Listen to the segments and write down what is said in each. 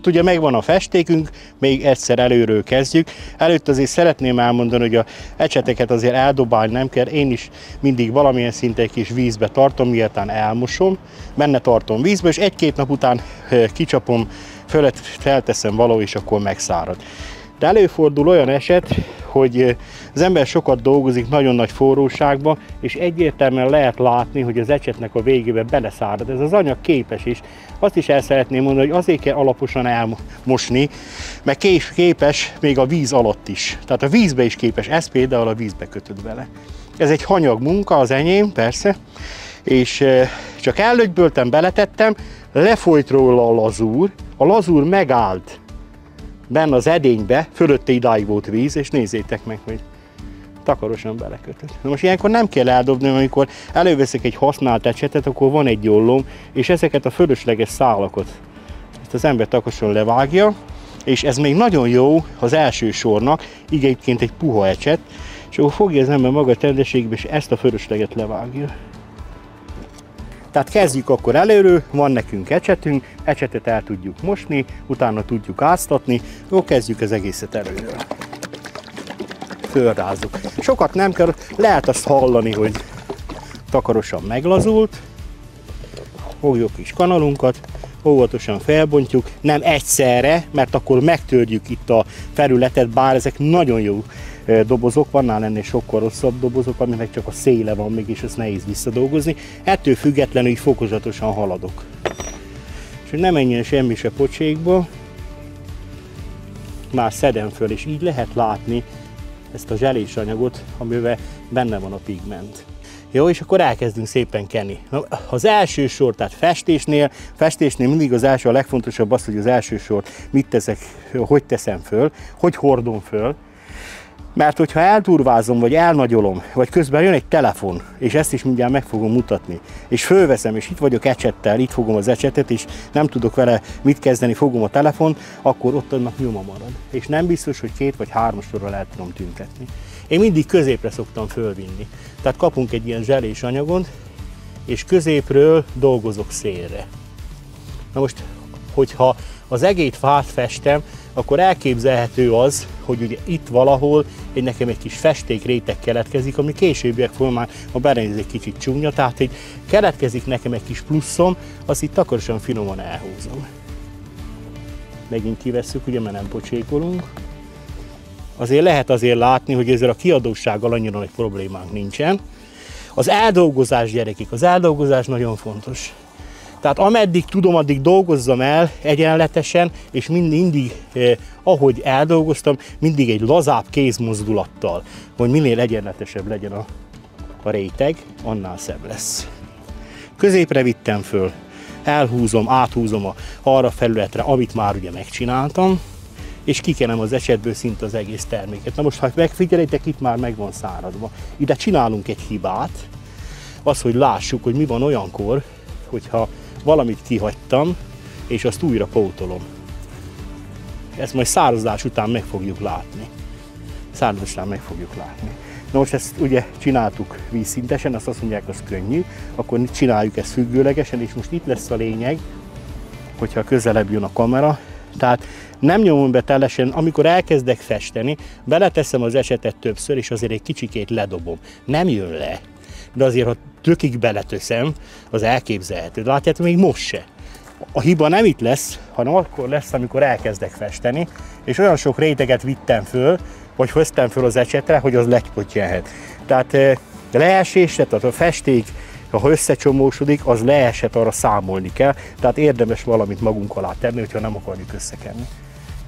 ugye megvan a festékünk, még egyszer előről kezdjük. Előtt azért szeretném elmondani, hogy a ecseteket azért eldobálni nem kell. Én is mindig valamilyen szinten egy kis vízbe tartom, miután elmosom. Benne tartom vízbe, és egy-két nap után kicsapom, felteszem valahol, és akkor megszárad. De előfordul olyan eset, hogy az ember sokat dolgozik nagyon nagy forróságban, és egyértelműen lehet látni, hogy az ecsetnek a végébe beleszárad. Ez az anyag képes is. Azt is el szeretném mondani, hogy azért kell alaposan elmosni, mert képes még a víz alatt is. Tehát a vízbe is képes, ez például a vízbe kötött bele. Ez egy hanyag munka, az enyém, persze, és csak ellögyböltem, beletettem, lefolyt róla a lazúr megállt benne az edénybe, fölötte idáig volt víz, és nézzétek meg, hogy takarosan belekötött. Na most ilyenkor nem kell eldobni, amikor előveszek egy használt ecsetet, akkor van egy ollóm, és ezeket a fölösleges szálakat ezt az ember takarosan levágja, és ez még nagyon jó az első sornak, így egyébként egy puha ecset, és akkor fogja az ember maga rendességbe, és ezt a fölösleget levágja. Tehát kezdjük akkor előről, van nekünk ecsetünk, ecsetet el tudjuk mosni, utána tudjuk áztatni, jó, kezdjük az egészet előről. Fölrázzuk. Sokat nem kell, lehet azt hallani, hogy takarosan meglazult. Fogjuk kis kanalunkat, óvatosan felbontjuk, nem egyszerre, mert akkor megtörjük itt a felületet, bár ezek nagyon jó dobozok, vannál ennél sokkal rosszabb dobozok, aminek csak a széle van még, és ezt nehéz visszadolgozni. Ettől függetlenül így fokozatosan haladok. És hogy ne menjen semmi se pocsékba, már szedem föl, és így lehet látni ezt a zselés anyagot, amiben benne van a pigment. Jó, és akkor elkezdünk szépen kenni. Na, az első sor, tehát festésnél mindig az első, a legfontosabb az, hogy az első sort mit teszek, hogy teszem föl, hogy hordom föl. Mert hogyha elturvázom, vagy elnagyolom, vagy közben jön egy telefon, és ezt is mindjárt meg fogom mutatni, és fölveszem, és itt vagyok ecsettel, itt fogom az ecsetet, és nem tudok vele mit kezdeni, fogom a telefont, akkor ott annak nyoma marad. És nem biztos, hogy 2 vagy 3 sorral el tudom tüntetni. Én mindig középre szoktam fölvinni. Tehát kapunk egy ilyen zselés anyagot, és középről dolgozok szélre. Na most, hogyha az egész fát festem, akkor elképzelhető az, hogy ugye itt valahol nekem egy kis festékréteg keletkezik, ami későbbiek folyamán a berendezés egy kicsit csúnya, tehát így keletkezik nekem egy kis pluszom, azt itt takarosan finoman elhúzom. Megint kivesszük, ugye, mert nem pocsékolunk. Azért lehet látni, hogy ezzel a kiadósággal annyira nagy problémánk nincsen. Az eldolgozás, gyerekek, az eldolgozás nagyon fontos. Tehát ameddig tudom, addig dolgozzam el egyenletesen, és mindig, ahogy eldolgoztam, mindig egy lazább kézmozdulattal, hogy minél egyenletesebb legyen a réteg, annál szebb lesz. Középre vittem föl, elhúzom, áthúzom arra felületre, amit már ugye megcsináltam, és kikenem az ecsetből szinte az egész terméket. Na most, ha megfigyelitek, itt már meg van száradva. Ide csinálunk egy hibát, az, hogy lássuk, hogy mi van olyankor, hogyha valamit kihagytam, és azt újra pótolom. Ezt majd szárazás után meg fogjuk látni. Szárazás után meg fogjuk látni. Na most ezt ugye csináltuk vízszintesen, azt mondják, az könnyű, akkor csináljuk ezt függőlegesen, és most itt lesz a lényeg, hogyha közelebb jön a kamera. Tehát nem nyomom be teljesen, amikor elkezdek festeni, beleteszem az ecsetet többször, és azért egy kicsikét ledobom. Nem jön le. De azért, ha tökig beleteszem, az elképzelhető. De látjátok, még most se. A hiba nem itt lesz, hanem akkor lesz, amikor elkezdek festeni, és olyan sok réteget vittem föl, vagy hoztam föl az ecsetre, hogy az lepottyenhet. Tehát leesés, tehát a festék, ha összecsomósodik, az leesett, arra számolni kell. Tehát érdemes valamit magunk alá tenni, hogyha nem akarjuk összekenni.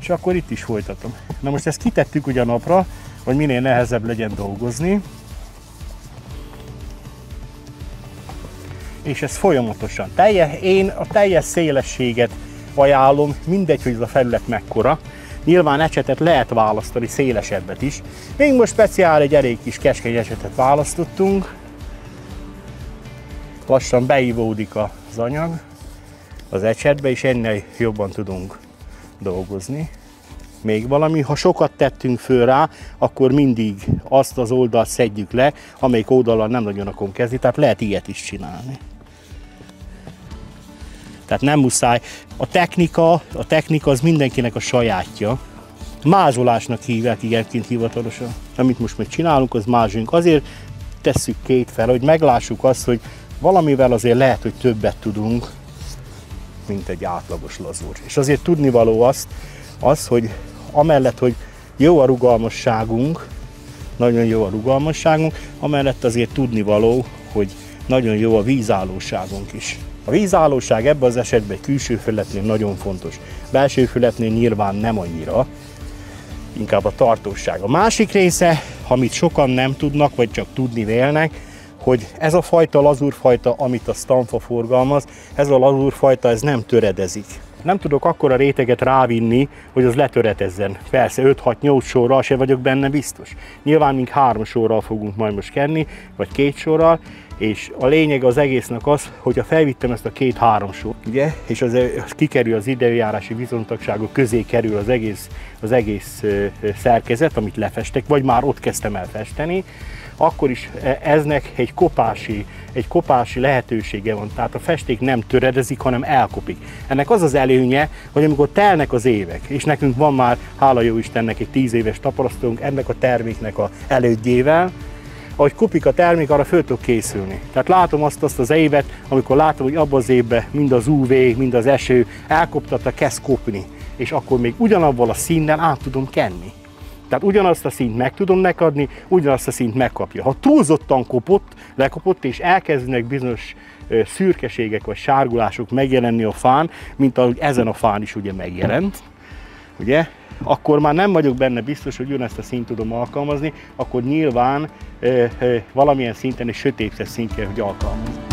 És akkor itt is folytatom. Na most ezt kitettük ugye napra, hogy minél nehezebb legyen dolgozni. És ez folyamatosan. Én a teljes szélességet ajánlom, mindegy, hogy ez a felület mekkora. Nyilván ecsetet lehet választani, szélesebbet is. Még most speciál egy elég kis keskeny ecsetet választottunk. Lassan beivódik az anyag az ecsetbe, és ennél jobban tudunk dolgozni. Még valami, ha sokat tettünk föl rá, akkor mindig azt az oldalt szedjük le, amelyik oldallal nem nagyon akarom kezdeni, tehát lehet ilyet is csinálni. Tehát nem muszáj. A technika az mindenkinek a sajátja. Mázsolásnak hívják ilyenként hivatalosan. Amit most meg csinálunk, az mázsunk. Azért tesszük két fel, hogy meglássuk azt, hogy valamivel azért lehet, hogy többet tudunk, mint egy átlagos lazúr. És azért tudnivaló az, hogy amellett, hogy jó a rugalmasságunk, nagyon jó a rugalmasságunk, amellett azért tudnivaló, hogy nagyon jó a vízállóságunk is. A vízállóság ebben az esetben egy külső felületnél nagyon fontos. Belső felületnél nyilván nem annyira, inkább a tartóság. A másik része, amit sokan nem tudnak, vagy csak tudni vélnek, hogy ez a fajta lazúrfajta, amit a Stanfa forgalmaz, ez a lazúrfajta, ez nem töredezik. Nem tudok akkora réteget rávinni, hogy az letöredezzen. Persze 5-6-8 sorral se vagyok benne biztos. Nyilván mink 3 sorral fogunk majd most kenni, vagy 2 sorral, és a lényeg az egésznek az, hogyha felvittem ezt a 2-3 sor, ugye, és az kikerül az időjárási bizonytalanságok közé kerül az egész szerkezet, amit lefestek, vagy már ott kezdtem el festeni, akkor is eznek egy kopási lehetősége van. Tehát a festék nem töredezik, hanem elkopik. Ennek az az előnye, hogy amikor telnek az évek, és nekünk van már, hála jó Istennek, egy 10 éves tapasztalatunk ennek a terméknek az elődjével, ahogy kopik a termék, arra föl tudok készülni. Tehát látom azt az évet, amikor látom, hogy abban az évben mind az UV, mind az eső elkoptatta, kezd kopni. És akkor még ugyanabban a színnel át tudom kenni. Tehát ugyanazt a színt meg tudom nekadni, ugyanazt a színt megkapja. Ha túlzottan lekopott és elkezdenek bizonyos szürkeségek vagy sárgulások megjelenni a fán, mint ahogy ezen a fán is ugye megjelent, ugye, akkor már nem vagyok benne biztos, hogy ugyanezt a színt tudom alkalmazni, akkor nyilván valamilyen szinten egy sötétebb színt kell, hogy alkalmazni.